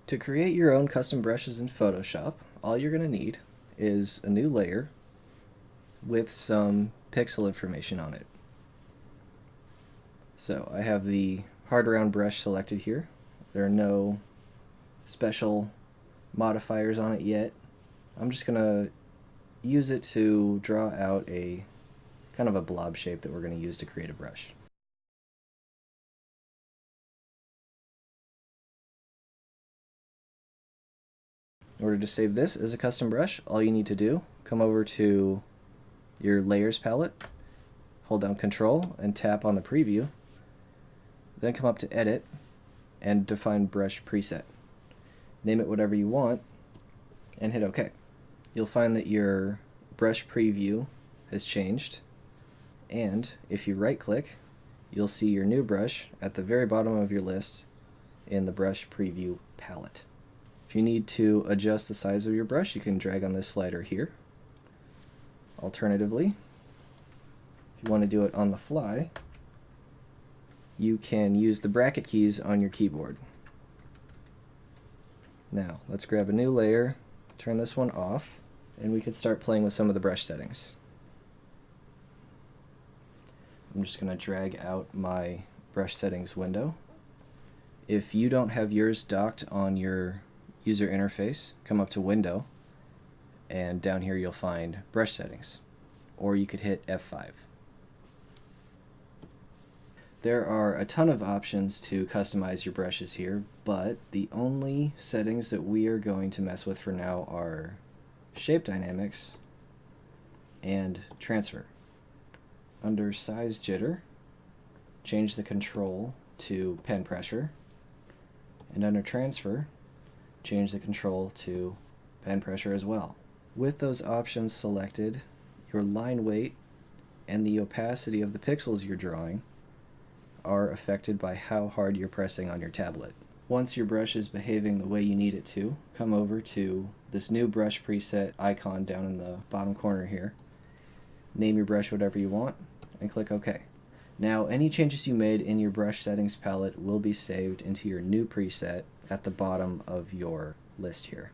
To create your own custom brushes in Photoshop, all you're going to need is a new layer with some pixel information on it. So I have the hard round brush selected here. There are no special modifiers on it yet. I'm just going to use it to draw out a kind of a blob shape that we're going to use to create a brush. In order to save this as a custom brush, all you need to do, come over to your layers palette, hold down Control and tap on the preview, then come up to Edit and define Brush Preset. Name it whatever you want and hit OK. You'll find that your brush preview has changed, and if you right click, you'll see your new brush at the very bottom of your list in the brush preview palette. If you need to adjust the size of your brush, you can drag on this slider here. Alternatively, if you want to do it on the fly, you can use the bracket keys on your keyboard. Now, let's grab a new layer, turn this one off, and we can start playing with some of the brush settings. I'm just going to drag out my brush settings window. If you don't have yours docked on your user interface, come up to Window, and down here you'll find brush settings, or you could hit F5. There are a ton of options to customize your brushes here, but the only settings that we are going to mess with for now are shape dynamics and transfer. Under size jitter, change the control to pen pressure, and under transfer, change the control to pen pressure as well. With those options selected, your line weight and the opacity of the pixels you're drawing are affected by how hard you're pressing on your tablet. Once your brush is behaving the way you need it to, come over to this new brush preset icon down in the bottom corner here. Name your brush whatever you want and click OK. Now any changes you made in your brush settings palette will be saved into your new preset at the bottom of your list here.